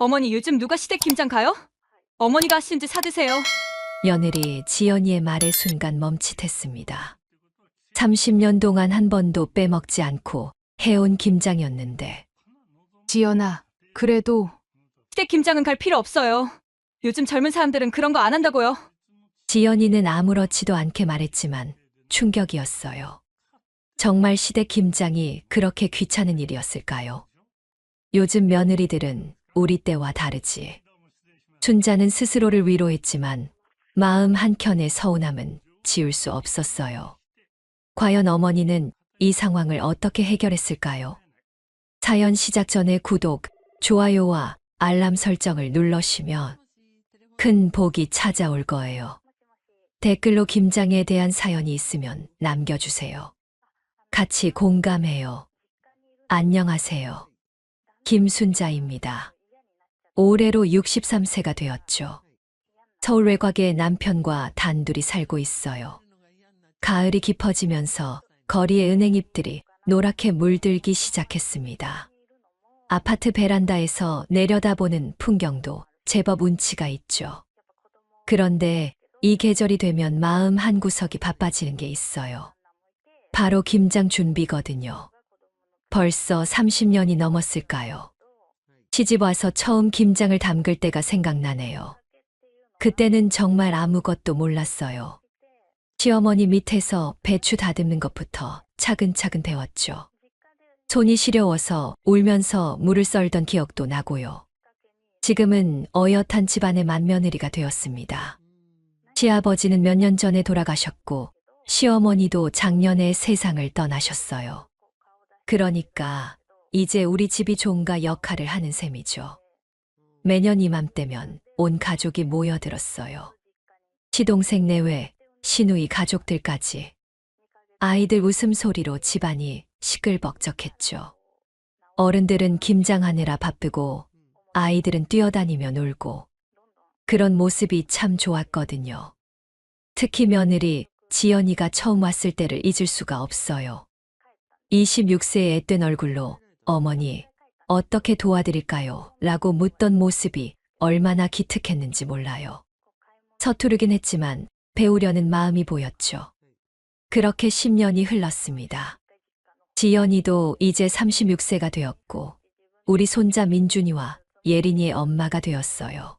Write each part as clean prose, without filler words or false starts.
어머니 요즘 누가 시댁 김장 가요? 어머니가 하신 지 사드세요. 며느리 지연이의 말에 순간 멈칫했습니다. 30년 동안 한 번도 빼먹지 않고 해온 김장이었는데 지연아, 그래도 시댁 김장은 갈 필요 없어요. 요즘 젊은 사람들은 그런 거 안 한다고요. 지연이는 아무렇지도 않게 말했지만 충격이었어요. 정말 시댁 김장이 그렇게 귀찮은 일이었을까요? 요즘 며느리들은 우리 때와 다르지. 순자는 스스로를 위로했지만 마음 한켠의 서운함은 지울 수 없었어요. 과연 어머니는 이 상황을 어떻게 해결했을까요? 사연 시작 전에 구독, 좋아요와 알람 설정을 눌러주시면 큰 복이 찾아올 거예요. 댓글로 김장에 대한 사연이 있으면 남겨주세요. 같이 공감해요. 안녕하세요. 김순자입니다. 올해로 63세가 되었죠. 서울 외곽에 남편과 단둘이 살고 있어요. 가을이 깊어지면서 거리의 은행잎들이 노랗게 물들기 시작했습니다. 아파트 베란다에서 내려다보는 풍경도 제법 운치가 있죠. 그런데 이 계절이 되면 마음 한구석이 바빠지는 게 있어요. 바로 김장 준비거든요. 벌써 30년이 넘었을까요? 시집 와서 처음 김장을 담글 때가 생각나네요. 그때는 정말 아무것도 몰랐어요. 시어머니 밑에서 배추 다듬는 것부터 차근차근 배웠죠. 손이 시려워서 울면서 물을 썰던 기억도 나고요. 지금은 어엿한 집안의 맏며느리가 되었습니다. 시아버지는 몇 년 전에 돌아가셨고 시어머니도 작년에 세상을 떠나셨어요. 그러니까 이제 우리 집이 종가 역할을 하는 셈이죠. 매년 이맘때면 온 가족이 모여들었어요. 시동생 내외, 시누이 가족들까지. 아이들 웃음소리로 집안이 시끌벅적했죠. 어른들은 김장하느라 바쁘고 아이들은 뛰어다니며 놀고 그런 모습이 참 좋았거든요. 특히 며느리 지연이가 처음 왔을 때를 잊을 수가 없어요. 26세의 앳된 얼굴로 어머니, 어떻게 도와드릴까요? 라고 묻던 모습이 얼마나 기특했는지 몰라요. 서투르긴 했지만 배우려는 마음이 보였죠. 그렇게 10년이 흘렀습니다. 지연이도 이제 36세가 되었고 우리 손자 민준이와 예린이의 엄마가 되었어요.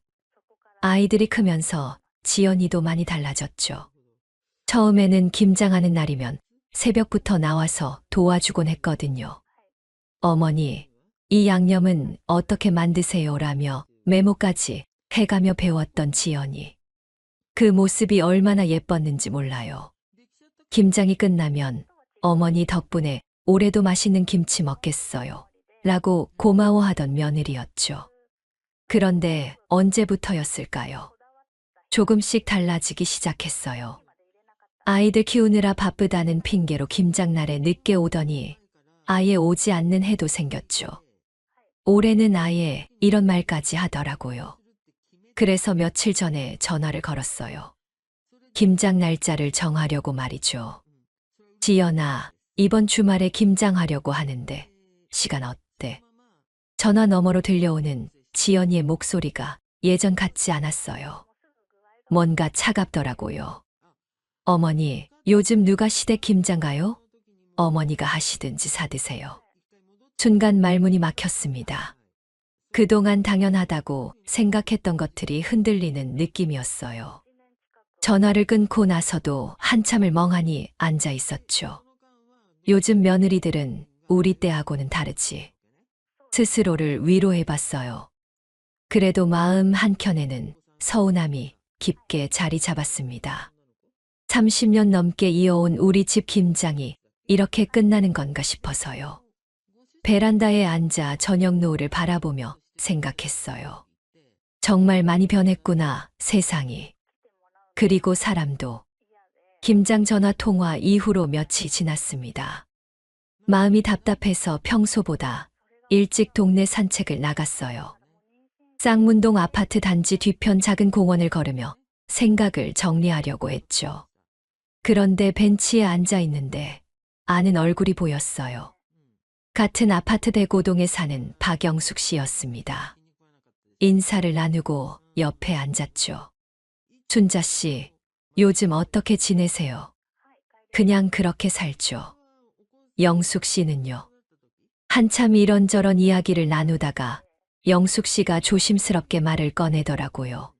아이들이 크면서 지연이도 많이 달라졌죠. 처음에는 김장하는 날이면 새벽부터 나와서 도와주곤 했거든요. 어머니, 이 양념은 어떻게 만드세요라며 메모까지 해가며 배웠던 지연이. 그 모습이 얼마나 예뻤는지 몰라요. 김장이 끝나면 어머니 덕분에 올해도 맛있는 김치 먹겠어요. 라고 고마워하던 며느리였죠. 그런데 언제부터였을까요? 조금씩 달라지기 시작했어요. 아이들 키우느라 바쁘다는 핑계로 김장날에 늦게 오더니 아예 오지 않는 해도 생겼죠. 올해는 아예 이런 말까지 하더라고요. 그래서 며칠 전에 전화를 걸었어요. 김장 날짜를 정하려고 말이죠. 지연아, 이번 주말에 김장하려고 하는데 시간 어때? 전화 너머로 들려오는 지연이의 목소리가 예전 같지 않았어요. 뭔가 차갑더라고요. 어머니, 요즘 누가 시댁 김장 가요? 어머니가 하시든지 사드세요. 순간 말문이 막혔습니다. 그동안 당연하다고 생각했던 것들이 흔들리는 느낌이었어요. 전화를 끊고 나서도 한참을 멍하니 앉아 있었죠. 요즘 며느리들은 우리 때하고는 다르지. 스스로를 위로해봤어요. 그래도 마음 한켠에는 서운함이 깊게 자리 잡았습니다. 30년 넘게 이어온 우리 집 김장이 이렇게 끝나는 건가 싶어서요. 베란다에 앉아 저녁 노을을 바라보며 생각했어요. 정말 많이 변했구나, 세상이. 그리고 사람도. 김장 전화 통화 이후로 며칠 지났습니다. 마음이 답답해서 평소보다 일찍 동네 산책을 나갔어요. 쌍문동 아파트 단지 뒤편 작은 공원을 걸으며 생각을 정리하려고 했죠. 그런데 벤치에 앉아 있는데 아는 얼굴이 보였어요. 같은 아파트 대고동에 사는 박영숙 씨였습니다. 인사를 나누고 옆에 앉았죠. 순자 씨, 요즘 어떻게 지내세요? 그냥 그렇게 살죠. 영숙 씨는요? 한참 이런저런 이야기를 나누다가 영숙 씨가 조심스럽게 말을 꺼내더라고요.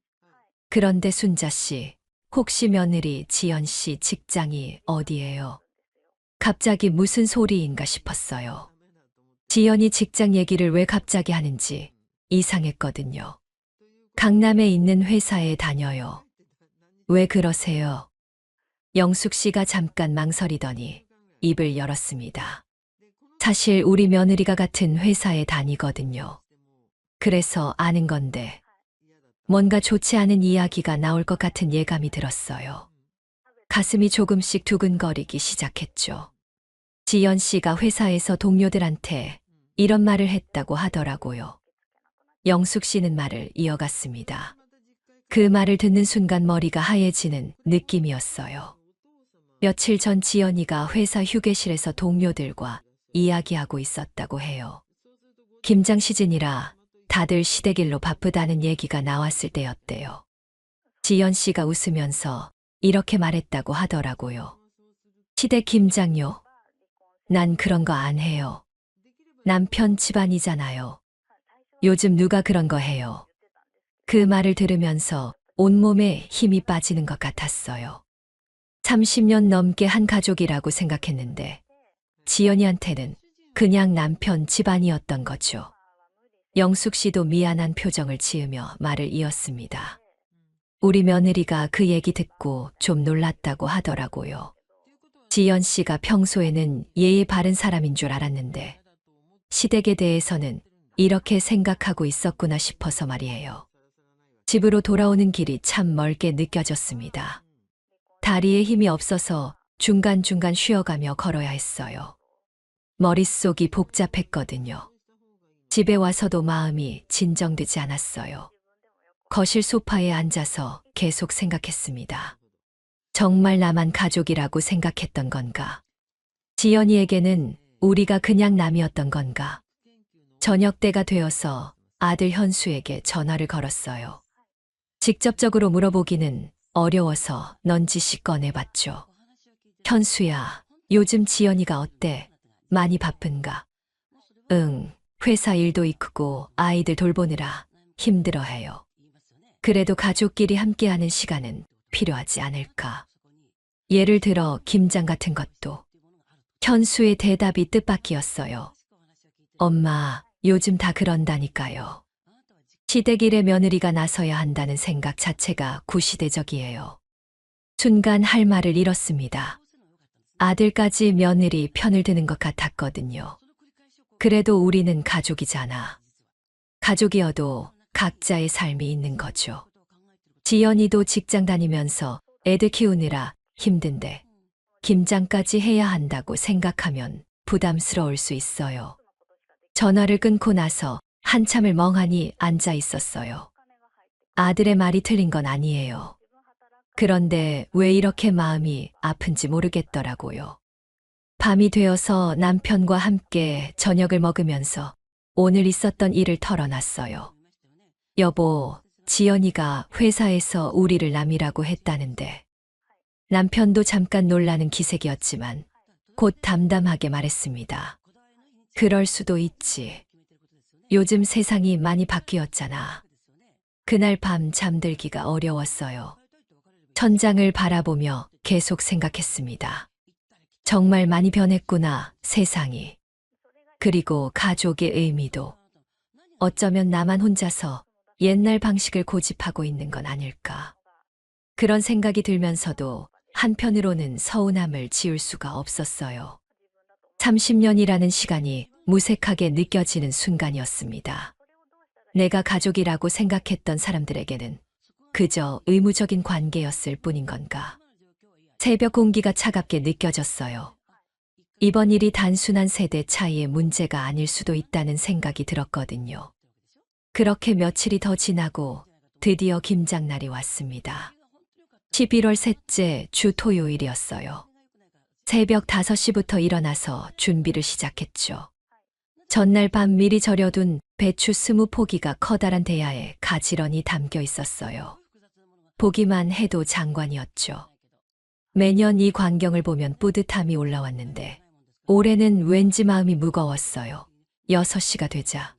그런데 순자 씨, 혹시 며느리 지연 씨 직장이 어디예요? 갑자기 무슨 소리인가 싶었어요. 지연이 직장 얘기를 왜 갑자기 하는지 이상했거든요. 강남에 있는 회사에 다녀요. 왜 그러세요? 영숙 씨가 잠깐 망설이더니 입을 열었습니다. 사실 우리 며느리가 같은 회사에 다니거든요. 그래서 아는 건데 뭔가 좋지 않은 이야기가 나올 것 같은 예감이 들었어요. 가슴이 조금씩 두근거리기 시작했죠. 지연 씨가 회사에서 동료들한테 이런 말을 했다고 하더라고요. 영숙 씨는 말을 이어갔습니다. 그 말을 듣는 순간 머리가 하얘지는 느낌이었어요. 며칠 전 지연이가 회사 휴게실에서 동료들과 이야기하고 있었다고 해요. 김장 시즌이라 다들 시댁일로 바쁘다는 얘기가 나왔을 때였대요. 지연 씨가 웃으면서 이렇게 말했다고 하더라고요. 시댁 김장요? 난 그런 거 안 해요. 남편 집안이잖아요. 요즘 누가 그런 거 해요. 그 말을 들으면서 온몸에 힘이 빠지는 것 같았어요. 30년 넘게 한 가족이라고 생각했는데 지연이한테는 그냥 남편 집안이었던 거죠. 영숙 씨도 미안한 표정을 지으며 말을 이었습니다. 우리 며느리가 그 얘기 듣고 좀 놀랐다고 하더라고요. 지연 씨가 평소에는 예의 바른 사람인 줄 알았는데 시댁에 대해서는 이렇게 생각하고 있었구나 싶어서 말이에요. 집으로 돌아오는 길이 참 멀게 느껴졌습니다. 다리에 힘이 없어서 중간중간 쉬어가며 걸어야 했어요. 머릿속이 복잡했거든요. 집에 와서도 마음이 진정되지 않았어요. 거실 소파에 앉아서 계속 생각했습니다. 정말 나만 가족이라고 생각했던 건가? 지연이에게는 우리가 그냥 남이었던 건가? 저녁 때가 되어서 아들 현수에게 전화를 걸었어요. 직접적으로 물어보기는 어려워서 넌지시 꺼내봤죠. 현수야, 요즘 지연이가 어때? 많이 바쁜가? 응, 회사 일도 있고 아이들 돌보느라 힘들어해요. 그래도 가족끼리 함께하는 시간은 필요하지 않을까? 예를 들어 김장 같은 것도. 현수의 대답이 뜻밖이었어요. 엄마, 요즘 다 그런다니까요. 시댁 일에 며느리가 나서야 한다는 생각 자체가 구시대적이에요. 순간 할 말을 잃었습니다. 아들까지 며느리 편을 드는 것 같았거든요. 그래도 우리는 가족이잖아. 가족이어도 각자의 삶이 있는 거죠. 지연이도 직장 다니면서 애들 키우느라 힘든데 김장까지 해야 한다고 생각하면 부담스러울 수 있어요. 전화를 끊고 나서 한참을 멍하니 앉아 있었어요. 아들의 말이 틀린 건 아니에요. 그런데 왜 이렇게 마음이 아픈지 모르겠더라고요. 밤이 되어서 남편과 함께 저녁을 먹으면서 오늘 있었던 일을 털어놨어요. 여보, 지연이가 회사에서 우리를 남이라고 했다는데 남편도 잠깐 놀라는 기색이었지만 곧 담담하게 말했습니다. 그럴 수도 있지. 요즘 세상이 많이 바뀌었잖아. 그날 밤 잠들기가 어려웠어요. 천장을 바라보며 계속 생각했습니다. 정말 많이 변했구나, 세상이. 그리고 가족의 의미도. 어쩌면 나만 혼자서 옛날 방식을 고집하고 있는 건 아닐까. 그런 생각이 들면서도 한편으로는 서운함을 지울 수가 없었어요. 30년이라는 시간이 무색하게 느껴지는 순간이었습니다. 내가 가족이라고 생각했던 사람들에게는 그저 의무적인 관계였을 뿐인 건가. 새벽 공기가 차갑게 느껴졌어요. 이번 일이 단순한 세대 차이의 문제가 아닐 수도 있다는 생각이 들었거든요. 그렇게 며칠이 더 지나고 드디어 김장날이 왔습니다. 11월 셋째 주 토요일이었어요. 새벽 5시부터 일어나서 준비를 시작했죠. 전날 밤 미리 절여둔 배추 20포기가 커다란 대야에 가지런히 담겨 있었어요. 보기만 해도 장관이었죠. 매년 이 광경을 보면 뿌듯함이 올라왔는데 올해는 왠지 마음이 무거웠어요. 6시가 되자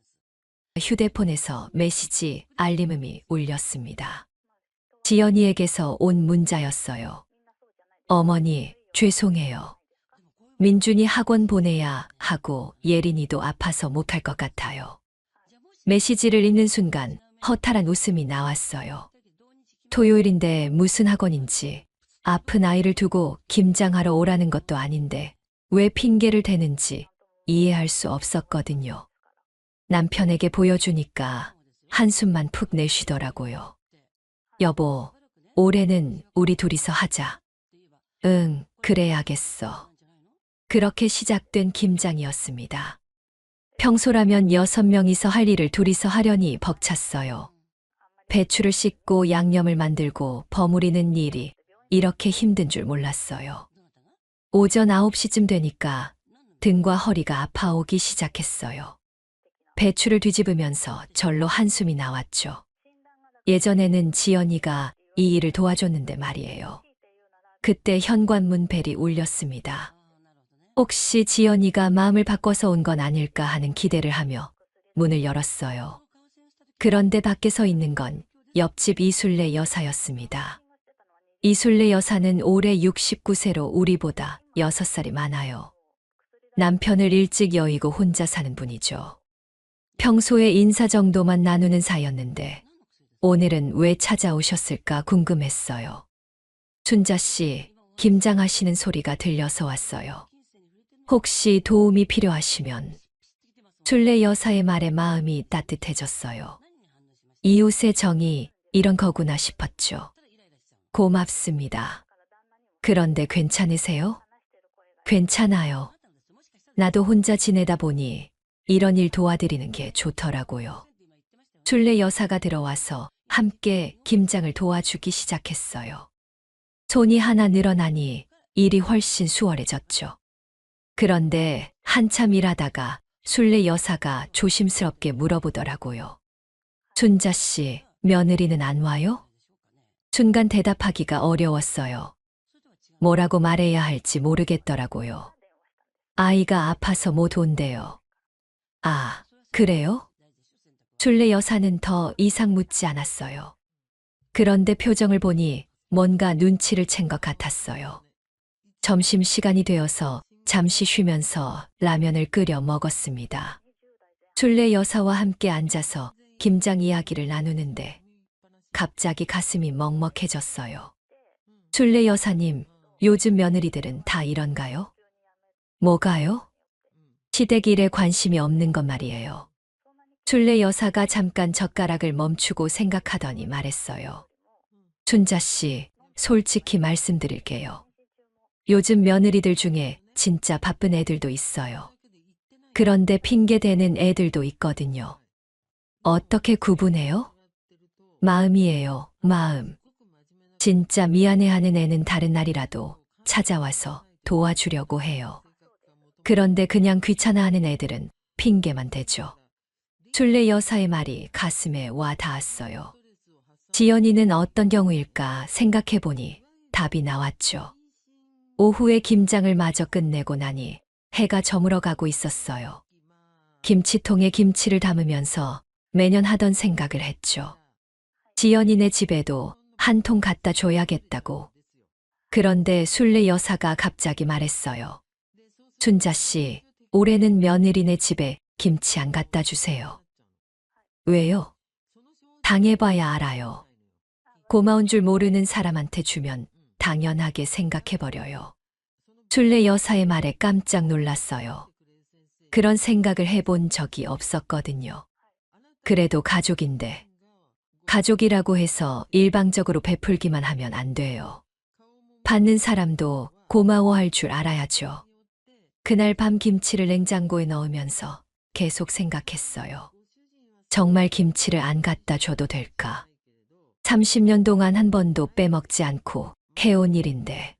휴대폰에서 메시지 알림음이 울렸습니다. 지연이에게서 온 문자였어요. 어머니, 죄송해요. 민준이 학원 보내야 하고 예린이도 아파서 못할 것 같아요. 메시지를 읽는 순간 허탈한 웃음이 나왔어요. 토요일인데 무슨 학원인지, 아픈 아이를 두고 김장하러 오라는 것도 아닌데 왜 핑계를 대는지 이해할 수 없었거든요. 남편에게 보여주니까 한숨만 푹 내쉬더라고요. 여보, 올해는 우리 둘이서 하자. 응, 그래야겠어. 그렇게 시작된 김장이었습니다. 평소라면 6명이서 할 일을 둘이서 하려니 벅찼어요. 배추를 씻고 양념을 만들고 버무리는 일이 이렇게 힘든 줄 몰랐어요. 오전 9시쯤 되니까 등과 허리가 아파오기 시작했어요. 배추를 뒤집으면서 절로 한숨이 나왔죠. 예전에는 지연이가 이 일을 도와줬는데 말이에요. 그때 현관문 벨이 울렸습니다. 혹시 지연이가 마음을 바꿔서 온 건 아닐까 하는 기대를 하며 문을 열었어요. 그런데 밖에 서 있는 건 옆집 이술래 여사였습니다. 이술래 여사는 올해 69세로 우리보다 6살이 많아요. 남편을 일찍 여의고 혼자 사는 분이죠. 평소에 인사 정도만 나누는 사이였는데 오늘은 왜 찾아오셨을까 궁금했어요. 춘자 씨, 김장하시는 소리가 들려서 왔어요. 혹시 도움이 필요하시면. 술래 여사의 말에 마음이 따뜻해졌어요. 이웃의 정이 이런 거구나 싶었죠. 고맙습니다. 그런데 괜찮으세요? 괜찮아요. 나도 혼자 지내다 보니 이런 일 도와드리는 게 좋더라고요. 술래 여사가 들어와서 함께 김장을 도와주기 시작했어요. 손이 하나 늘어나니 일이 훨씬 수월해졌죠. 그런데 한참 일하다가 술래 여사가 조심스럽게 물어보더라고요. 춘자 씨, 며느리는 안 와요? 순간 대답하기가 어려웠어요. 뭐라고 말해야 할지 모르겠더라고요. 아이가 아파서 못 온대요. 아, 그래요? 술래 여사는 더 이상 묻지 않았어요. 그런데 표정을 보니 뭔가 눈치를 챈 것 같았어요. 점심시간이 되어서 잠시 쉬면서 라면을 끓여 먹었습니다. 술래 여사와 함께 앉아서 김장 이야기를 나누는데 갑자기 가슴이 먹먹해졌어요. 술래 여사님, 요즘 며느리들은 다 이런가요? 뭐가요? 시댁 일에 관심이 없는 것 말이에요. 술래 여사가 잠깐 젓가락을 멈추고 생각하더니 말했어요. 춘자 씨, 솔직히 말씀드릴게요. 요즘 며느리들 중에 진짜 바쁜 애들도 있어요. 그런데 핑계 대는 애들도 있거든요. 어떻게 구분해요? 마음이에요, 마음. 진짜 미안해하는 애는 다른 날이라도 찾아와서 도와주려고 해요. 그런데 그냥 귀찮아하는 애들은 핑계만 대죠. 술래 여사의 말이 가슴에 와 닿았어요. 지연이는 어떤 경우일까 생각해보니 답이 나왔죠. 오후에 김장을 마저 끝내고 나니 해가 저물어 가고 있었어요. 김치통에 김치를 담으면서 매년 하던 생각을 했죠. 지연이네 집에도 한 통 갖다 줘야겠다고. 그런데 술래 여사가 갑자기 말했어요. 춘자 씨, 올해는 며느리네 집에 김치 안 갖다 주세요. 왜요? 당해봐야 알아요. 고마운 줄 모르는 사람한테 주면 당연하게 생각해버려요. 술래 여사의 말에 깜짝 놀랐어요. 그런 생각을 해본 적이 없었거든요. 그래도 가족인데, 가족이라고 해서 일방적으로 베풀기만 하면 안 돼요. 받는 사람도 고마워할 줄 알아야죠. 그날 밤 김치를 냉장고에 넣으면서 계속 생각했어요. 정말 김치를 안 갖다 줘도 될까? 30년 동안 한 번도 빼먹지 않고 해온 일인데.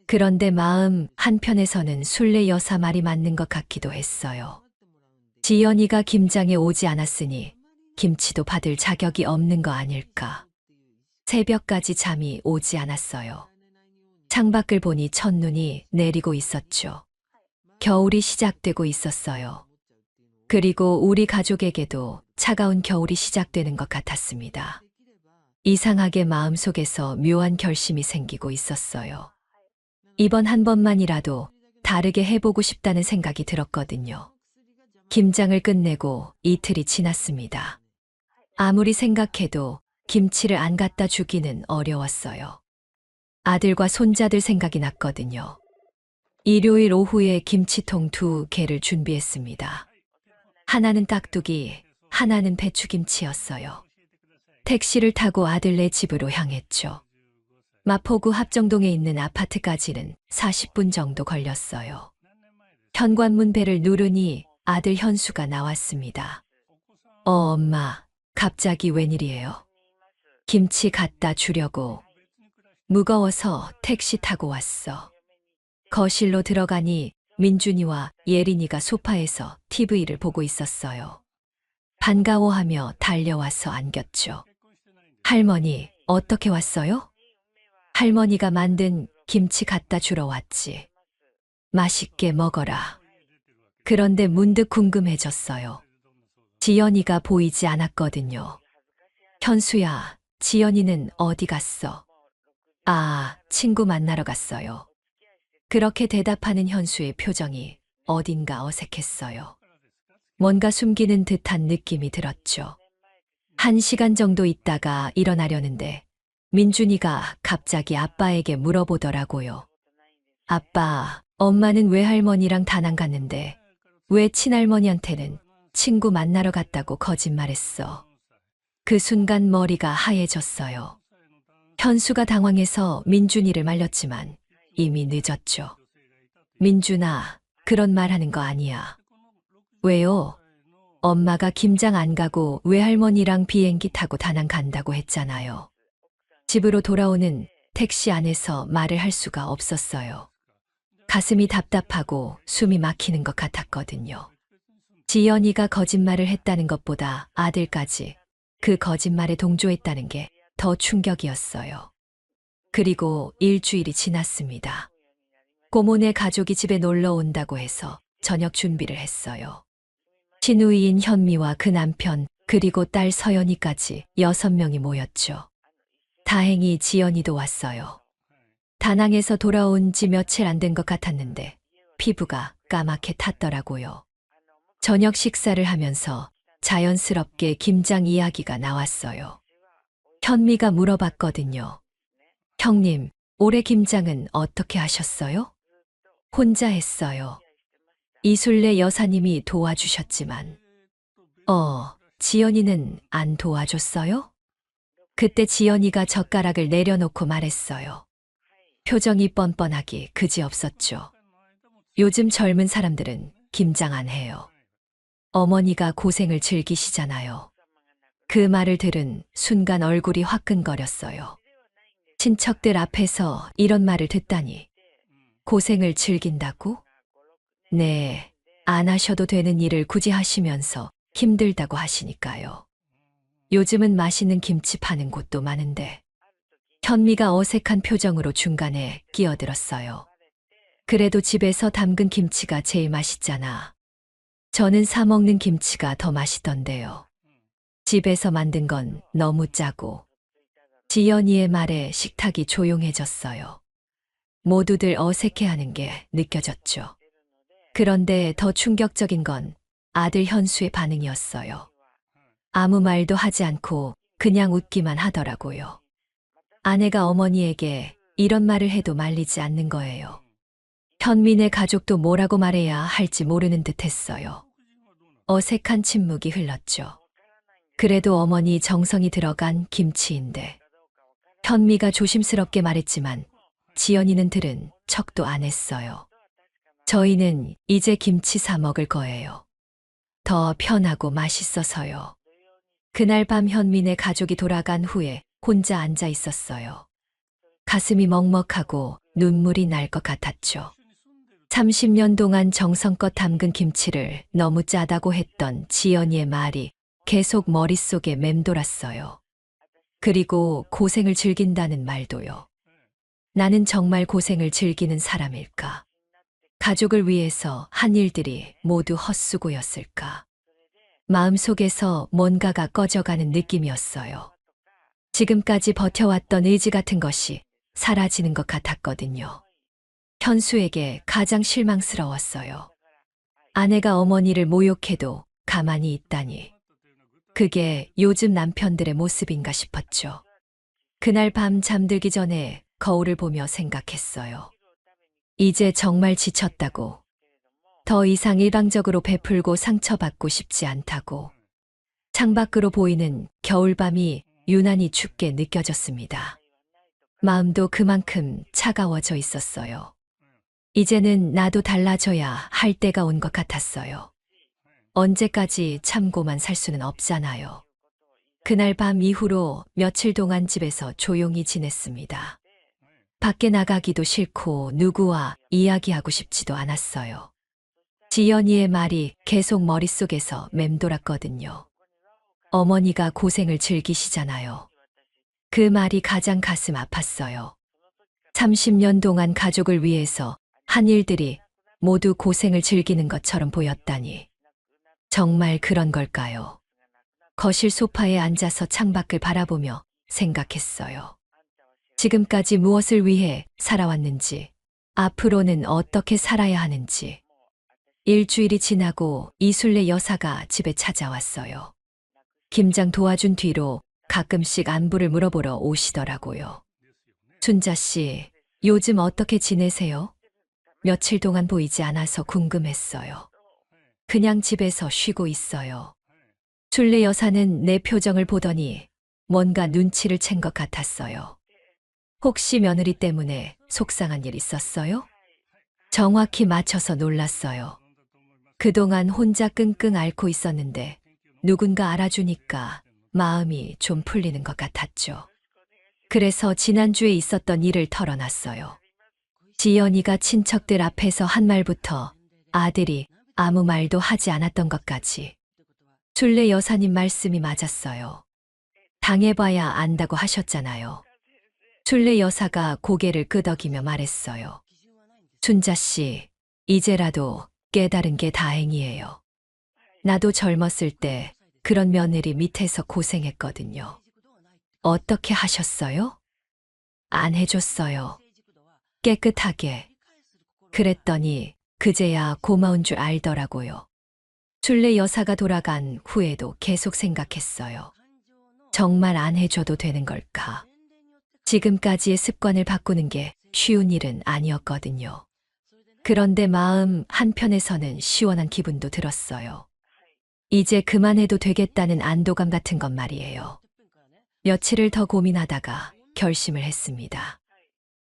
그런데 마음 한편에서는 술래 여사 말이 맞는 것 같기도 했어요. 지연이가 김장에 오지 않았으니 김치도 받을 자격이 없는 거 아닐까. 새벽까지 잠이 오지 않았어요. 창밖을 보니 첫눈이 내리고 있었죠. 겨울이 시작되고 있었어요. 그리고 우리 가족에게도 차가운 겨울이 시작되는 것 같았습니다. 이상하게 마음속에서 묘한 결심이 생기고 있었어요. 이번 한 번만이라도 다르게 해보고 싶다는 생각이 들었거든요. 김장을 끝내고 이틀이 지났습니다. 아무리 생각해도 김치를 안 갖다 주기는 어려웠어요. 아들과 손자들 생각이 났거든요. 일요일 오후에 김치통 2개를 준비했습니다. 하나는 깍두기, 하나는 배추김치였어요. 택시를 타고 아들네 집으로 향했죠. 마포구 합정동에 있는 아파트까지는 40분 정도 걸렸어요. 현관문 벨을 누르니 아들 현수가 나왔습니다. 엄마, 갑자기 웬일이에요? 김치 갖다 주려고. 무거워서 택시 타고 왔어. 거실로 들어가니 민준이와 예린이가 소파에서 TV를 보고 있었어요. 반가워하며 달려와서 안겼죠. 할머니, 어떻게 왔어요? 할머니가 만든 김치 갖다 주러 왔지. 맛있게 먹어라. 그런데 문득 궁금해졌어요. 지연이가 보이지 않았거든요. 현수야, 지연이는 어디 갔어? 아, 친구 만나러 갔어요. 그렇게 대답하는 현수의 표정이 어딘가 어색했어요. 뭔가 숨기는 듯한 느낌이 들었죠. 1시간 정도 있다가 일어나려는데 민준이가 갑자기 아빠에게 물어보더라고요. 아빠, 엄마는 외할머니랑 다낭 갔는데 왜 친할머니한테는 친구 만나러 갔다고 거짓말했어? 그 순간 머리가 하얘졌어요. 현수가 당황해서 민준이를 말렸지만 이미 늦었죠. 민준아, 그런 말 하는 거 아니야. 왜요? 엄마가 김장 안 가고 외할머니랑 비행기 타고 다낭 간다고 했잖아요. 집으로 돌아오는 택시 안에서 말을 할 수가 없었어요. 가슴이 답답하고 숨이 막히는 것 같았거든요. 지연이가 거짓말을 했다는 것보다 아들까지 그 거짓말에 동조했다는 게 더 충격이었어요. 그리고 일주일이 지났습니다. 고모네 가족이 집에 놀러 온다고 해서 저녁 준비를 했어요. 시누이인 현미와 그 남편 그리고 딸 서연이까지 6명이 모였죠. 다행히 지연이도 왔어요. 다낭에서 돌아온 지 며칠 안 된 것 같았는데 피부가 까맣게 탔더라고요. 저녁 식사를 하면서 자연스럽게 김장 이야기가 나왔어요. 현미가 물어봤거든요. 형님, 올해 김장은 어떻게 하셨어요? 혼자 했어요. 이술래 여사님이 도와주셨지만. 지연이는 안 도와줬어요? 그때 지연이가 젓가락을 내려놓고 말했어요. 표정이 뻔뻔하기 그지없었죠. 요즘 젊은 사람들은 김장 안 해요. 어머니가 고생을 즐기시잖아요. 그 말을 들은 순간 얼굴이 화끈거렸어요. 친척들 앞에서 이런 말을 듣다니. 고생을 즐긴다고? 네, 안 하셔도 되는 일을 굳이 하시면서 힘들다고 하시니까요. 요즘은 맛있는 김치 파는 곳도 많은데. 현미가 어색한 표정으로 중간에 끼어들었어요. 그래도 집에서 담근 김치가 제일 맛있잖아. 저는 사 먹는 김치가 더 맛있던데요. 집에서 만든 건 너무 짜고. 지연이의 말에 식탁이 조용해졌어요. 모두들 어색해하는 게 느껴졌죠. 그런데 더 충격적인 건 아들 현수의 반응이었어요. 아무 말도 하지 않고 그냥 웃기만 하더라고요. 아내가 어머니에게 이런 말을 해도 말리지 않는 거예요. 현민의 가족도 뭐라고 말해야 할지 모르는 듯 했어요. 어색한 침묵이 흘렀죠. 그래도 어머니 정성이 들어간 김치인데. 현미가 조심스럽게 말했지만 지연이는 들은 척도 안 했어요. 저희는 이제 김치 사 먹을 거예요. 더 편하고 맛있어서요. 그날 밤 현민의 가족이 돌아간 후에 혼자 앉아 있었어요. 가슴이 먹먹하고 눈물이 날 것 같았죠. 30년 동안 정성껏 담근 김치를 너무 짜다고 했던 지연이의 말이 계속 머릿속에 맴돌았어요. 그리고 고생을 즐긴다는 말도요. 나는 정말 고생을 즐기는 사람일까? 가족을 위해서 한 일들이 모두 헛수고였을까? 마음속에서 뭔가가 꺼져가는 느낌이었어요. 지금까지 버텨왔던 의지 같은 것이 사라지는 것 같았거든요. 현수에게 가장 실망스러웠어요. 아내가 어머니를 모욕해도 가만히 있다니. 그게 요즘 남편들의 모습인가 싶었죠. 그날 밤 잠들기 전에 거울을 보며 생각했어요. 이제 정말 지쳤다고. 더 이상 일방적으로 베풀고 상처받고 싶지 않다고. 창밖으로 보이는 겨울밤이 유난히 춥게 느껴졌습니다. 마음도 그만큼 차가워져 있었어요. 이제는 나도 달라져야 할 때가 온 것 같았어요. 언제까지 참고만 살 수는 없잖아요. 그날 밤 이후로 며칠 동안 집에서 조용히 지냈습니다. 밖에 나가기도 싫고 누구와 이야기하고 싶지도 않았어요. 지연이의 말이 계속 머릿속에서 맴돌았거든요. 어머니가 고생을 즐기시잖아요. 그 말이 가장 가슴 아팠어요. 30년 동안 가족을 위해서 한 일들이 모두 고생을 즐기는 것처럼 보였다니. 정말 그런 걸까요? 거실 소파에 앉아서 창밖을 바라보며 생각했어요. 지금까지 무엇을 위해 살아왔는지, 앞으로는 어떻게 살아야 하는지. 일주일이 지나고 이순례 여사가 집에 찾아왔어요. 김장 도와준 뒤로 가끔씩 안부를 물어보러 오시더라고요. 순자 씨, 요즘 어떻게 지내세요? 며칠 동안 보이지 않아서 궁금했어요. 그냥 집에서 쉬고 있어요. 순례 여사는 내 표정을 보더니 뭔가 눈치를 챈 것 같았어요. 혹시 며느리 때문에 속상한 일 있었어요? 정확히 맞춰서 놀랐어요. 그동안 혼자 끙끙 앓고 있었는데 누군가 알아주니까 마음이 좀 풀리는 것 같았죠. 그래서 지난주에 있었던 일을 털어놨어요. 지연이가 친척들 앞에서 한 말부터 아들이 아무 말도 하지 않았던 것까지. 순례 여사님 말씀이 맞았어요. 당해봐야 안다고 하셨잖아요. 순례 여사가 고개를 끄덕이며 말했어요. 순자 씨, 이제라도 깨달은 게 다행이에요. 나도 젊었을 때 그런 며느리 밑에서 고생했거든요. 어떻게 하셨어요? 안 해줬어요. 깨끗하게. 그랬더니 그제야 고마운 줄 알더라고요. 순례 여사가 돌아간 후에도 계속 생각했어요. 정말 안 해줘도 되는 걸까? 지금까지의 습관을 바꾸는 게 쉬운 일은 아니었거든요. 그런데 마음 한편에서는 시원한 기분도 들었어요. 이제 그만해도 되겠다는 안도감 같은 것 말이에요. 며칠을 더 고민하다가 결심을 했습니다.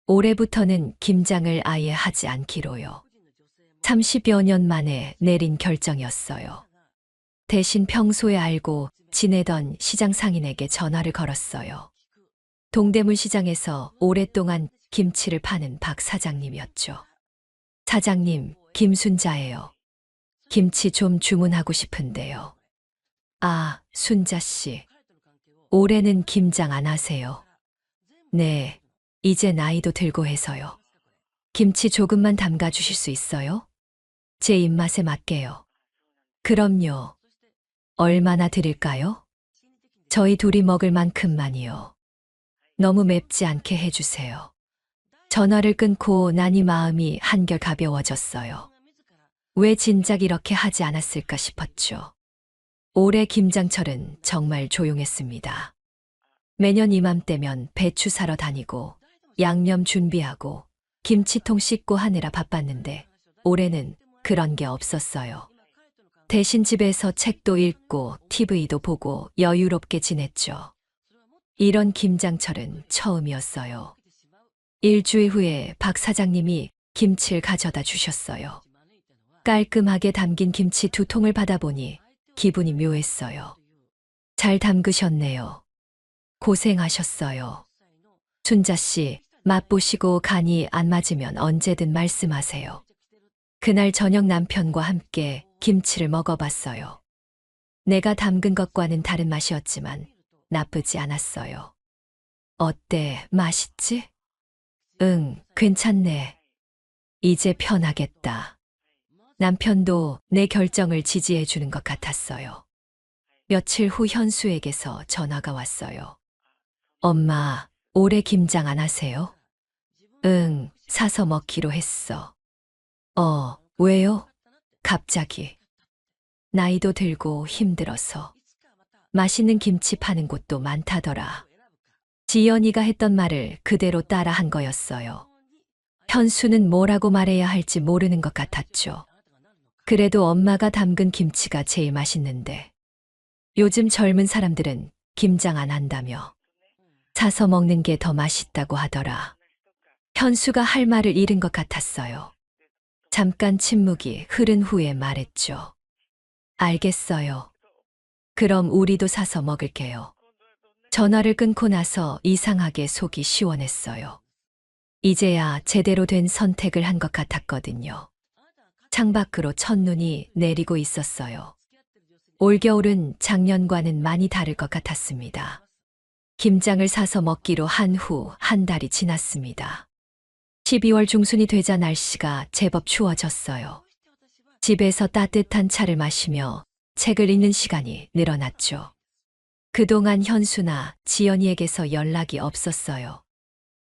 올해부터는 김장을 아예 하지 않기로요. 30여 년 만에 내린 결정이었어요. 대신 평소에 알고 지내던 시장 상인에게 전화를 걸었어요. 동대문 시장에서 오랫동안 김치를 파는 박 사장님이었죠. 사장님, 김순자예요. 김치 좀 주문하고 싶은데요. 아, 순자 씨. 올해는 김장 안 하세요? 네, 이제 나이도 들고 해서요. 김치 조금만 담가 주실 수 있어요? 제 입맛에 맞게요. 그럼요. 얼마나 드릴까요? 저희 둘이 먹을 만큼만이요. 너무 맵지 않게 해주세요. 전화를 끊고 나니 마음이 한결 가벼워졌어요. 왜 진작 이렇게 하지 않았을까 싶었죠. 올해 김장철은 정말 조용했습니다. 매년 이맘때면 배추 사러 다니고 양념 준비하고 김치통 씻고 하느라 바빴는데 올해는 그런 게 없었어요. 대신 집에서 책도 읽고 TV도 보고 여유롭게 지냈죠. 이런 김장철은 처음이었어요. 일주일 후에 박 사장님이 김치를 가져다 주셨어요. 깔끔하게 담긴 김치 2통을 받아보니 기분이 묘했어요. 잘 담그셨네요. 고생하셨어요. 순자 씨, 맛보시고 간이 안 맞으면 언제든 말씀하세요. 그날 저녁 남편과 함께 김치를 먹어봤어요. 내가 담근 것과는 다른 맛이었지만 나쁘지 않았어요. 어때? 맛있지? 응, 괜찮네. 이제 편하겠다. 남편도 내 결정을 지지해 주는 것 같았어요. 며칠 후 현수에게서 전화가 왔어요. 엄마, 올해 김장 안 하세요? 응, 사서 먹기로 했어. 왜요? 갑자기. 나이도 들고 힘들어서. 맛있는 김치 파는 곳도 많다더라. 지연이가 했던 말을 그대로 따라 한 거였어요. 현수는 뭐라고 말해야 할지 모르는 것 같았죠. 그래도 엄마가 담근 김치가 제일 맛있는데. 요즘 젊은 사람들은 김장 안 한다며. 사서 먹는 게 더 맛있다고 하더라. 현수가 할 말을 잃은 것 같았어요. 잠깐 침묵이 흐른 후에 말했죠. 알겠어요. 그럼 우리도 사서 먹을게요. 전화를 끊고 나서 이상하게 속이 시원했어요. 이제야 제대로 된 선택을 한 것 같았거든요. 창밖으로 첫눈이 내리고 있었어요. 올겨울은 작년과는 많이 다를 것 같았습니다. 김장을 사서 먹기로 한 후 한 달이 지났습니다. 12월 중순이 되자 날씨가 제법 추워졌어요. 집에서 따뜻한 차를 마시며 책을 읽는 시간이 늘어났죠. 그동안 현수나 지연이에게서 연락이 없었어요.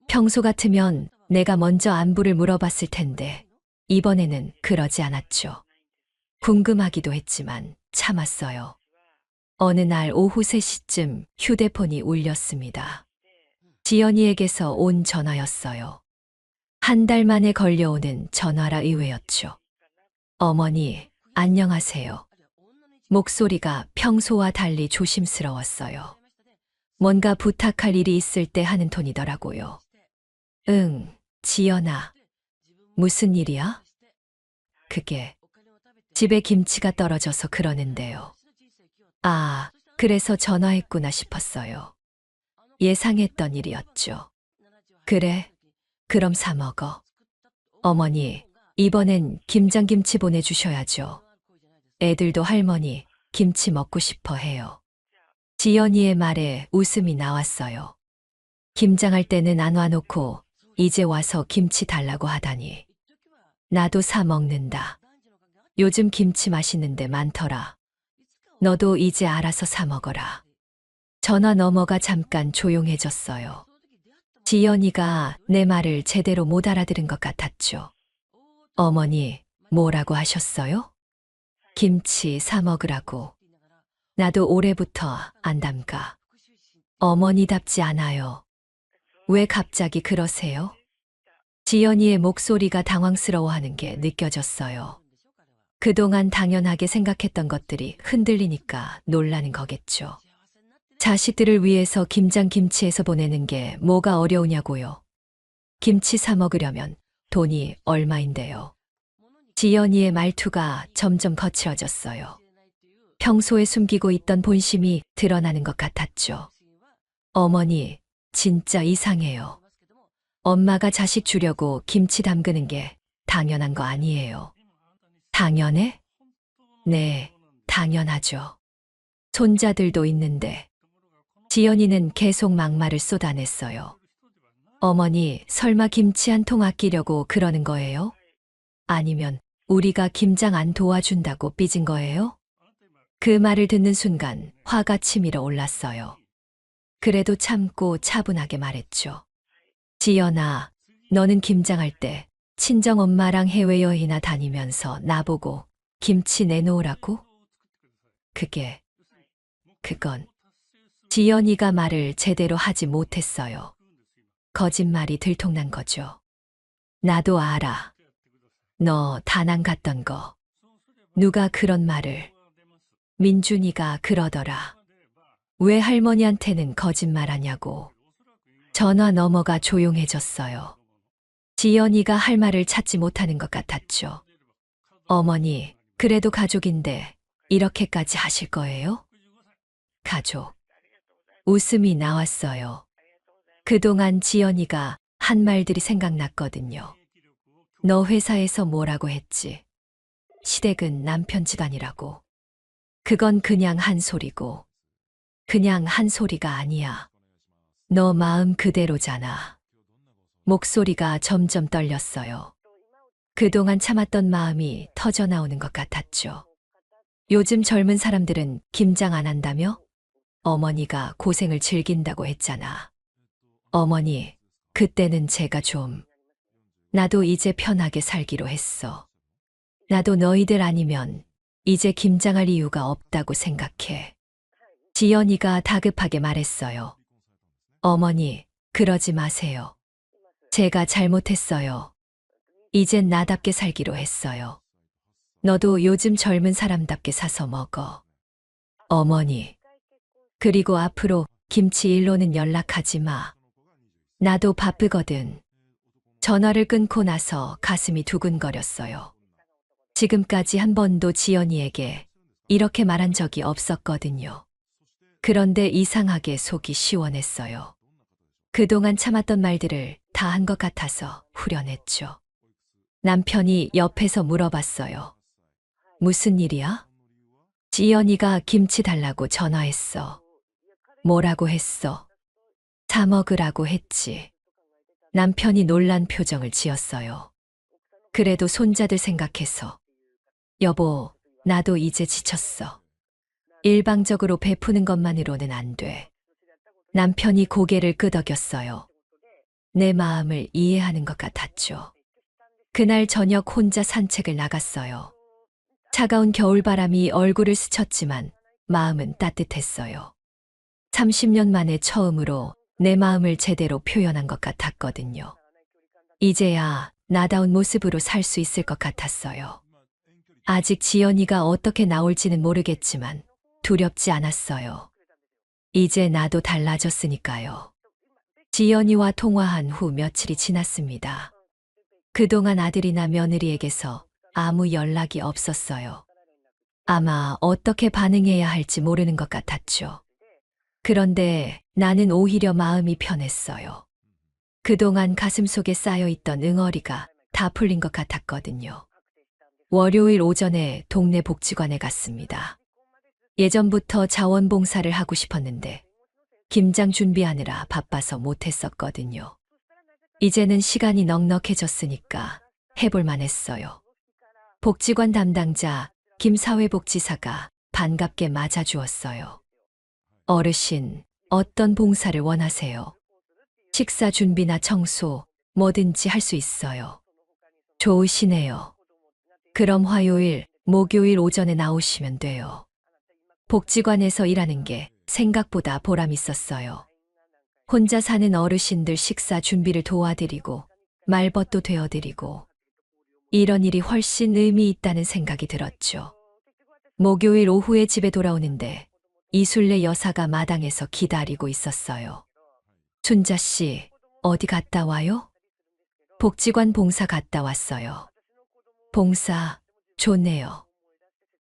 평소 같으면 내가 먼저 안부를 물어봤을 텐데 이번에는 그러지 않았죠. 궁금하기도 했지만 참았어요. 어느 날 오후 3시쯤 휴대폰이 울렸습니다. 지연이에게서 온 전화였어요. 한 달 만에 걸려오는 전화라 의외였죠. 어머니, 안녕하세요. 목소리가 평소와 달리 조심스러웠어요. 뭔가 부탁할 일이 있을 때 하는 톤이더라고요. 응, 지연아. 무슨 일이야? 그게 집에 김치가 떨어져서 그러는데요. 아, 그래서 전화했구나 싶었어요. 예상했던 일이었죠. 그래, 그럼 사 먹어. 어머니, 이번엔 김장김치 보내주셔야죠. 애들도 할머니, 김치 먹고 싶어 해요. 지연이의 말에 웃음이 나왔어요. 김장할 때는 안 와놓고 이제 와서 김치 달라고 하다니. 나도 사 먹는다. 요즘 김치 맛있는데 많더라. 너도 이제 알아서 사 먹어라. 전화 너머가 잠깐 조용해졌어요. 지연이가 내 말을 제대로 못 알아들은 것 같았죠. 어머니, 뭐라고 하셨어요? 김치 사 먹으라고. 나도 올해부터 안 담가. 어머니답지 않아요. 왜 갑자기 그러세요? 지연이의 목소리가 당황스러워하는 게 느껴졌어요. 그동안 당연하게 생각했던 것들이 흔들리니까 놀라는 거겠죠. 자식들을 위해서 김장김치에서 보내는 게 뭐가 어려우냐고요. 김치 사 먹으려면 돈이 얼마인데요. 지연이의 말투가 점점 거칠어졌어요. 평소에 숨기고 있던 본심이 드러나는 것 같았죠. 어머니, 진짜 이상해요. 엄마가 자식 주려고 김치 담그는 게 당연한 거 아니에요. 당연해? 네, 당연하죠. 손자들도 있는데. 지연이는 계속 막말을 쏟아냈어요. 어머니, 설마 김치 한 통 아끼려고 그러는 거예요? 아니면 우리가 김장 안 도와준다고 삐진 거예요? 그 말을 듣는 순간 화가 치밀어 올랐어요. 그래도 참고 차분하게 말했죠. 지연아, 너는 김장할 때 친정엄마랑 해외여행이나 다니면서 나보고 김치 내놓으라고? 그건 지연이가 말을 제대로 하지 못했어요. 거짓말이 들통난 거죠. 나도 알아. 너 다낭 갔던 거. 누가 그런 말을. 민준이가 그러더라. 왜 할머니한테는 거짓말하냐고. 전화 너머가 조용해졌어요. 지연이가 할 말을 찾지 못하는 것 같았죠. 어머니, 그래도 가족인데 이렇게까지 하실 거예요? 가족. 웃음이 나왔어요. 그동안 지연이가 한 말들이 생각났거든요. 너 회사에서 뭐라고 했지? 시댁은 남편 집안이라고. 그건 그냥 한 소리고, 그냥 한 소리가 아니야. 너 마음 그대로잖아. 목소리가 점점 떨렸어요. 그동안 참았던 마음이 터져 나오는 것 같았죠. 요즘 젊은 사람들은 김장 안 한다며? 어머니가 고생을 즐긴다고 했잖아. 어머니, 그때는 제가 좀, 나도 이제 편하게 살기로 했어. 나도 너희들 아니면 이제 김장할 이유가 없다고 생각해. 지연이가 다급하게 말했어요. 어머니, 그러지 마세요. 제가 잘못했어요. 이젠 나답게 살기로 했어요. 너도 요즘 젊은 사람답게 사서 먹어. 어머니. 그리고 앞으로 김치 일로는 연락하지 마. 나도 바쁘거든. 전화를 끊고 나서 가슴이 두근거렸어요. 지금까지 한 번도 지연이에게 이렇게 말한 적이 없었거든요. 그런데 이상하게 속이 시원했어요. 그동안 참았던 말들을 다 한 것 같아서 후련했죠. 남편이 옆에서 물어봤어요. 무슨 일이야? 지연이가 김치 달라고 전화했어. 뭐라고 했어? 사 먹으라고 했지. 남편이 놀란 표정을 지었어요. 그래도 손자들 생각해서. 여보, 나도 이제 지쳤어. 일방적으로 베푸는 것만으로는 안 돼. 남편이 고개를 끄덕였어요. 내 마음을 이해하는 것 같았죠. 그날 저녁 혼자 산책을 나갔어요. 차가운 겨울바람이 얼굴을 스쳤지만 마음은 따뜻했어요. 30년 만에 처음으로 내 마음을 제대로 표현한 것 같았거든요. 이제야 나다운 모습으로 살 수 있을 것 같았어요. 아직 지연이가 어떻게 나올지는 모르겠지만 두렵지 않았어요. 이제 나도 달라졌으니까요. 지연이와 통화한 후 며칠이 지났습니다. 그동안 아들이나 며느리에게서 아무 연락이 없었어요. 아마 어떻게 반응해야 할지 모르는 것 같았죠. 그런데 나는 오히려 마음이 편했어요. 그동안 가슴속에 쌓여있던 응어리가 다 풀린 것 같았거든요. 월요일 오전에 동네 복지관에 갔습니다. 예전부터 자원봉사를 하고 싶었는데 김장 준비하느라 바빠서 못했었거든요. 이제는 시간이 넉넉해졌으니까 해볼만 했어요. 복지관 담당자 김사회복지사가 반갑게 맞아주었어요. 어르신, 어떤 봉사를 원하세요? 식사 준비나 청소, 뭐든지 할 수 있어요. 좋으시네요. 그럼 화요일, 목요일 오전에 나오시면 돼요. 복지관에서 일하는 게 생각보다 보람 있었어요. 혼자 사는 어르신들 식사 준비를 도와드리고 말벗도 되어드리고 이런 일이 훨씬 의미 있다는 생각이 들었죠. 목요일 오후에 집에 돌아오는데 이술래 여사가 마당에서 기다리고 있었어요. 춘자 씨, 어디 갔다 와요? 복지관 봉사 갔다 왔어요. 봉사, 좋네요.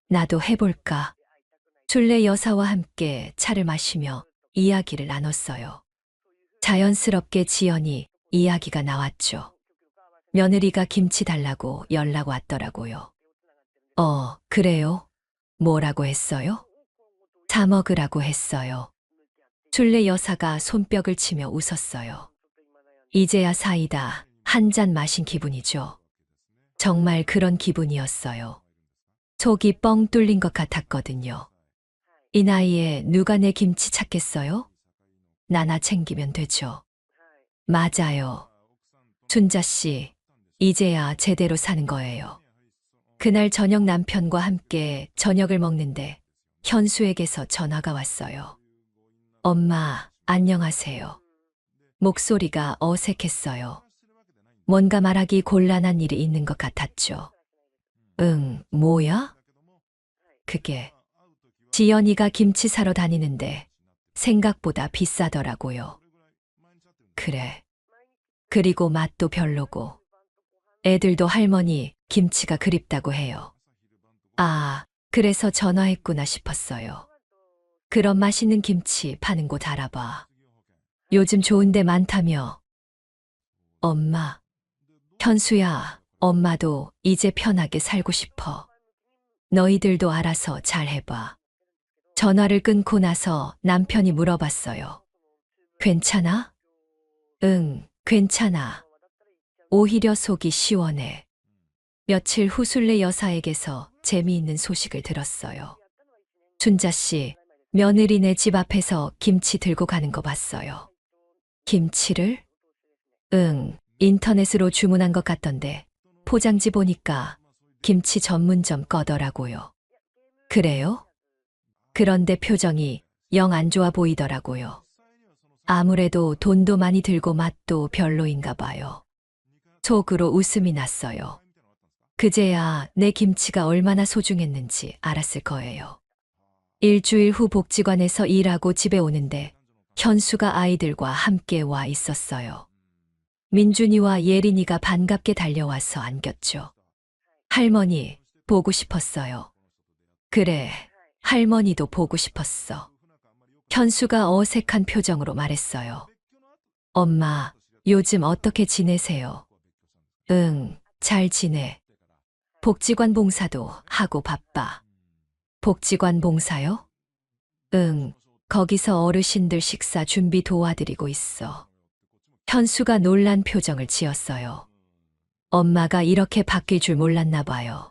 나도 해볼까? 술래 여사와 함께 차를 마시며 이야기를 나눴어요. 자연스럽게 지연이 이야기가 나왔죠. 며느리가 김치 달라고 연락 왔더라고요. 그래요? 뭐라고 했어요? 사 먹으라고 했어요. 술래 여사가 손뼉을 치며 웃었어요. 이제야 사이다 한 잔 마신 기분이죠. 정말 그런 기분이었어요. 속이 뻥 뚫린 것 같았거든요. 이 나이에 누가 내 김치 찾겠어요? 나나 챙기면 되죠. 맞아요. 춘자 씨, 이제야 제대로 사는 거예요. 그날 저녁 남편과 함께 저녁을 먹는데 현수에게서 전화가 왔어요. 엄마, 안녕하세요. 목소리가 어색했어요. 뭔가 말하기 곤란한 일이 있는 것 같았죠. 응, 뭐야? 그게 지연이가 김치 사러 다니는데 생각보다 비싸더라고요. 그래. 그리고 맛도 별로고. 애들도 할머니 김치가 그립다고 해요. 아, 그래서 전화했구나 싶었어요. 그런 맛있는 김치 파는 곳 알아봐. 요즘 좋은 데 많다며. 엄마, 현수야, 엄마도 이제 편하게 살고 싶어. 너희들도 알아서 잘 해봐. 전화를 끊고 나서 남편이 물어봤어요. 괜찮아? 응, 괜찮아. 오히려 속이 시원해. 며칠 후 순례 여사에게서 재미있는 소식을 들었어요. 춘자 씨, 며느리네 집 앞에서 김치 들고 가는 거 봤어요. 김치를? 응, 인터넷으로 주문한 것 같던데 포장지 보니까 김치 전문점 거더라고요. 그래요? 그런데 표정이 영 안 좋아 보이더라고요. 아무래도 돈도 많이 들고 맛도 별로인가 봐요. 속으로 웃음이 났어요. 그제야 내 김치가 얼마나 소중했는지 알았을 거예요. 일주일 후 복지관에서 일하고 집에 오는데 현수가 아이들과 함께 와 있었어요. 민준이와 예린이가 반갑게 달려와서 안겼죠. 할머니, 보고 싶었어요. 그래, 할머니도 보고 싶었어. 현수가 어색한 표정으로 말했어요. 엄마, 요즘 어떻게 지내세요? 응, 잘 지내. 복지관 봉사도 하고 바빠. 복지관 봉사요? 응, 거기서 어르신들 식사 준비 도와드리고 있어. 현수가 놀란 표정을 지었어요. 엄마가 이렇게 바뀔 줄 몰랐나 봐요.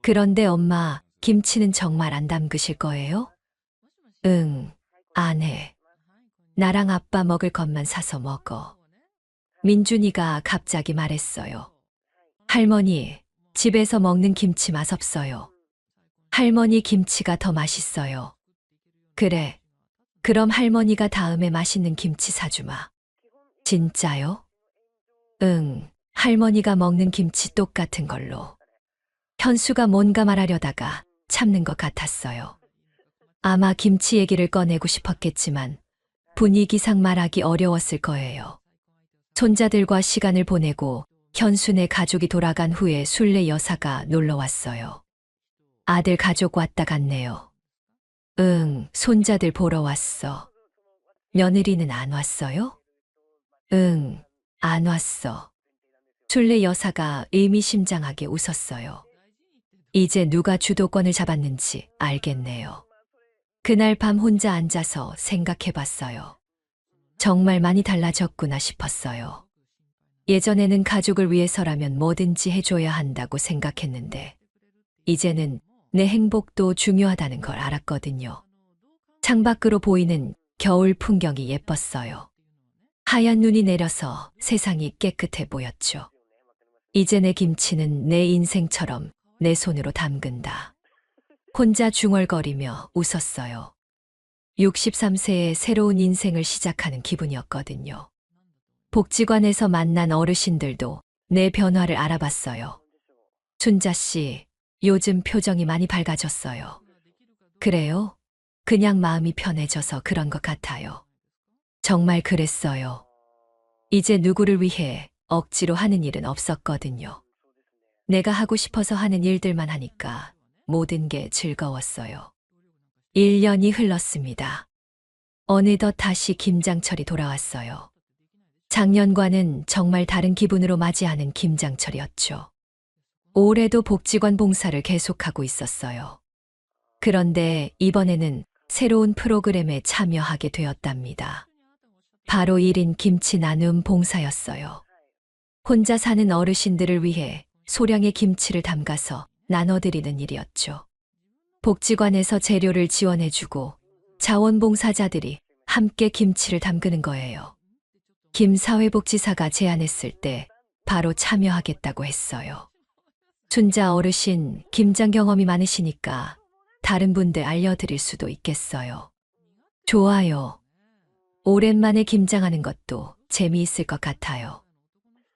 그런데 엄마, 김치는 정말 안 담그실 거예요? 응, 안 해. 나랑 아빠 먹을 것만 사서 먹어. 민준이가 갑자기 말했어요. 할머니, 집에서 먹는 김치 맛없어요. 할머니 김치가 더 맛있어요. 그래. 그럼 할머니가 다음에 맛있는 김치 사주마. 진짜요? 응, 할머니가 먹는 김치 똑같은 걸로. 현수가 뭔가 말하려다가 참는 것 같았어요. 아마 김치 얘기를 꺼내고 싶었겠지만 분위기상 말하기 어려웠을 거예요. 손자들과 시간을 보내고 현수네 가족이 돌아간 후에 순례 여사가 놀러 왔어요. 아들 가족 왔다 갔네요. 응, 손자들 보러 왔어. 며느리는 안 왔어요? 응, 안 왔어. 순례 여사가 의미심장하게 웃었어요. 이제 누가 주도권을 잡았는지 알겠네요. 그날 밤 혼자 앉아서 생각해 봤어요. 정말 많이 달라졌구나 싶었어요. 예전에는 가족을 위해서라면 뭐든지 해줘야 한다고 생각했는데, 이제는 내 행복도 중요하다는 걸 알았거든요. 창밖으로 보이는 겨울 풍경이 예뻤어요. 하얀 눈이 내려서 세상이 깨끗해 보였죠. 이제 내 김치는 내 인생처럼 내 손으로 담근다. 혼자 중얼거리며 웃었어요. 63세의 새로운 인생을 시작하는 기분이었거든요. 복지관에서 만난 어르신들도 내 변화를 알아봤어요. 춘자 씨, 요즘 표정이 많이 밝아졌어요. 그래요? 그냥 마음이 편해져서 그런 것 같아요. 정말 그랬어요. 이제 누구를 위해 억지로 하는 일은 없었거든요. 내가 하고 싶어서 하는 일들만 하니까 모든 게 즐거웠어요. 1년이 흘렀습니다. 어느덧 다시 김장철이 돌아왔어요. 작년과는 정말 다른 기분으로 맞이하는 김장철이었죠. 올해도 복지관 봉사를 계속하고 있었어요. 그런데 이번에는 새로운 프로그램에 참여하게 되었답니다. 바로 1인 김치 나눔 봉사였어요. 혼자 사는 어르신들을 위해 소량의 김치를 담가서 나눠드리는 일이었죠. 복지관에서 재료를 지원해주고 자원봉사자들이 함께 김치를 담그는 거예요. 김 사회복지사가 제안했을 때 바로 참여하겠다고 했어요. 춘자 어르신 김장 경험이 많으시니까 다른 분들 알려드릴 수도 있겠어요. 좋아요. 오랜만에 김장하는 것도 재미있을 것 같아요.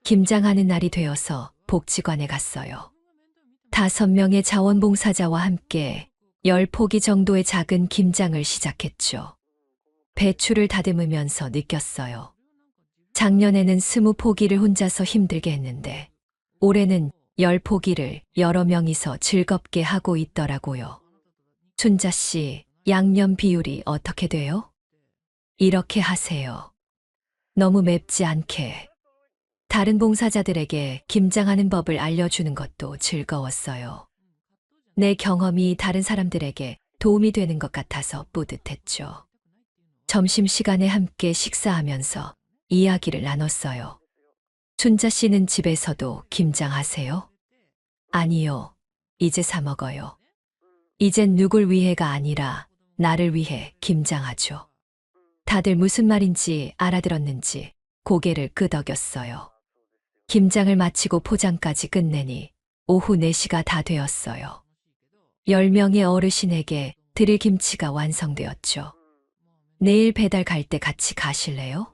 김장하는 날이 되어서 복지관에 갔어요. 5명의 자원봉사자와 함께 10포기 정도의 작은 김장을 시작했죠. 배추를 다듬으면서 느꼈어요. 작년에는 20포기를 혼자서 힘들게 했는데 올해는 10포기를 여러 명이서 즐겁게 하고 있더라고요. 춘자 씨, 양념 비율이 어떻게 돼요? 이렇게 하세요. 너무 맵지 않게. 다른 봉사자들에게 김장하는 법을 알려주는 것도 즐거웠어요. 내 경험이 다른 사람들에게 도움이 되는 것 같아서 뿌듯했죠. 점심시간에 함께 식사하면서 이야기를 나눴어요. 춘자 씨는 집에서도 김장하세요? 아니요. 이제 사 먹어요. 이젠 누굴 위해가 아니라 나를 위해 김장하죠. 다들 무슨 말인지 알아들었는지 고개를 끄덕였어요. 김장을 마치고 포장까지 끝내니 오후 4시가 다 되었어요. 10명의 어르신에게 드릴 김치가 완성되었죠. 내일 배달 갈 때 같이 가실래요?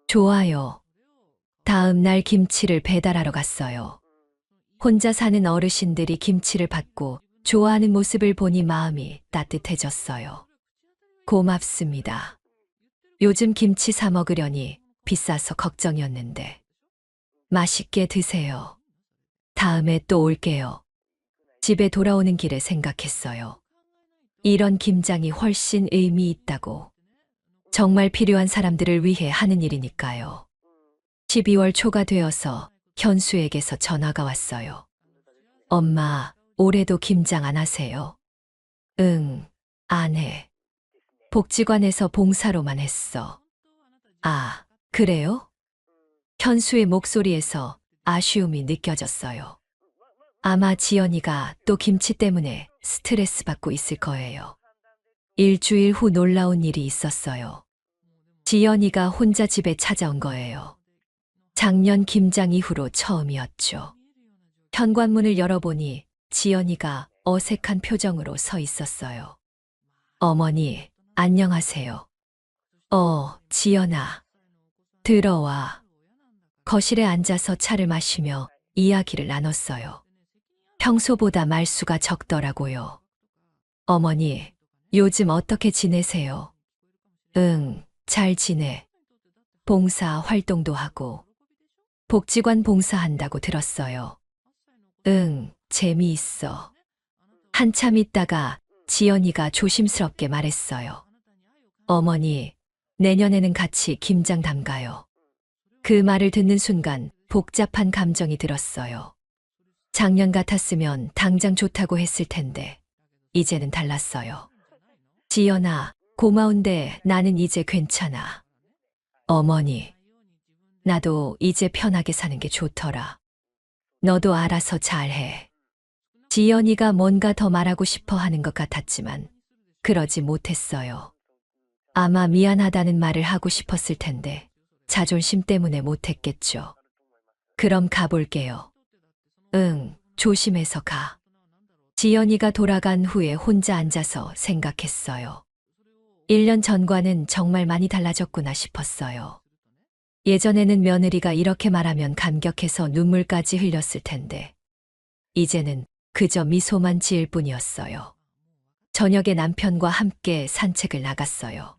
좋아요. 다음 날 김치를 배달하러 갔어요. 혼자 사는 어르신들이 김치를 받고 좋아하는 모습을 보니 마음이 따뜻해졌어요. 고맙습니다. 요즘 김치 사 먹으려니 비싸서 걱정이었는데. 맛있게 드세요. 다음에 또 올게요. 집에 돌아오는 길에 생각했어요. 이런 김장이 훨씬 의미 있다고. 정말 필요한 사람들을 위해 하는 일이니까요. 12월 초가 되어서 현수에게서 전화가 왔어요. 엄마, 올해도 김장 안 하세요? 응, 안 해. 복지관에서 봉사로만 했어. 아, 그래요? 현수의 목소리에서 아쉬움이 느껴졌어요. 아마 지연이가 또 김치 때문에 스트레스 받고 있을 거예요. 일주일 후 놀라운 일이 있었어요. 지연이가 혼자 집에 찾아온 거예요. 작년 김장 이후로 처음이었죠. 현관문을 열어보니 지연이가 어색한 표정으로 서 있었어요. 어머니, 안녕하세요. 지연아. 들어와. 거실에 앉아서 차를 마시며 이야기를 나눴어요. 평소보다 말수가 적더라고요. 어머니, 요즘 어떻게 지내세요? 응, 잘 지내. 봉사 활동도 하고. 복지관 봉사한다고 들었어요. 응, 재미있어. 한참 있다가 지연이가 조심스럽게 말했어요. 어머니, 내년에는 같이 김장 담가요. 그 말을 듣는 순간 복잡한 감정이 들었어요. 작년 같았으면 당장 좋다고 했을 텐데, 이제는 달랐어요. 지연아, 고마운데 나는 이제 괜찮아. 어머니, 나도 이제 편하게 사는 게 좋더라. 너도 알아서 잘해. 지연이가 뭔가 더 말하고 싶어 하는 것 같았지만, 그러지 못했어요. 아마 미안하다는 말을 하고 싶었을 텐데, 자존심 때문에 못했겠죠. 그럼 가볼게요. 응, 조심해서 가. 지연이가 돌아간 후에 혼자 앉아서 생각했어요. 1년 전과는 정말 많이 달라졌구나 싶었어요. 예전에는 며느리가 이렇게 말하면 감격해서 눈물까지 흘렸을 텐데, 이제는 그저 미소만 지을 뿐이었어요. 저녁에 남편과 함께 산책을 나갔어요.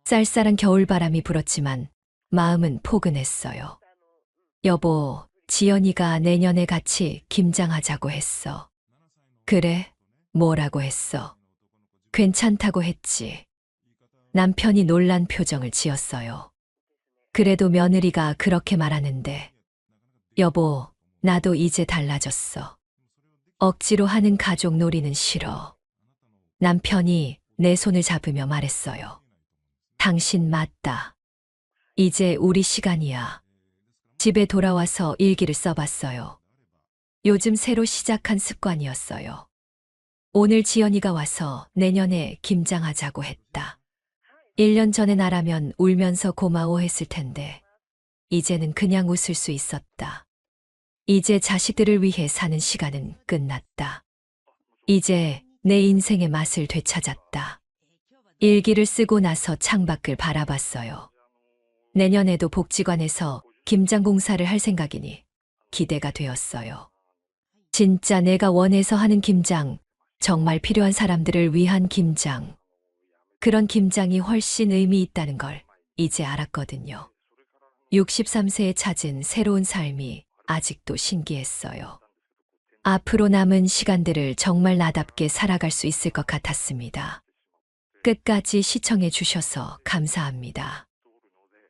쌀쌀한 겨울바람이 불었지만 마음은 포근했어요. 여보, 지연이가 내년에 같이 김장하자고 했어. 그래? 뭐라고 했어? 괜찮다고 했지. 남편이 놀란 표정을 지었어요. 그래도 며느리가 그렇게 말하는데. 여보, 나도 이제 달라졌어. 억지로 하는 가족 놀이는 싫어. 남편이 내 손을 잡으며 말했어요. 당신 맞다. 이제 우리 시간이야. 집에 돌아와서 일기를 써봤어요. 요즘 새로 시작한 습관이었어요. 오늘 지연이가 와서 내년에 김장하자고 했다. 1년 전에 나라면 울면서 고마워했을 텐데, 이제는 그냥 웃을 수 있었다. 이제 자식들을 위해 사는 시간은 끝났다. 이제 내 인생의 맛을 되찾았다. 일기를 쓰고 나서 창밖을 바라봤어요. 내년에도 복지관에서 김장 봉사를 할 생각이니 기대가 되었어요. 진짜 내가 원해서 하는 김장, 정말 필요한 사람들을 위한 김장. 그런 김장이 훨씬 의미 있다는 걸 이제 알았거든요. 63세에 찾은 새로운 삶이 아직도 신기했어요. 앞으로 남은 시간들을 정말 나답게 살아갈 수 있을 것 같았습니다. 끝까지 시청해 주셔서 감사합니다.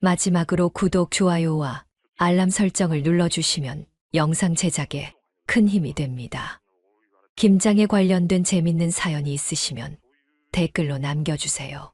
마지막으로 구독, 좋아요와 알람 설정을 눌러주시면 영상 제작에 큰 힘이 됩니다. 김장에 관련된 재밌는 사연이 있으시면 댓글로 남겨주세요.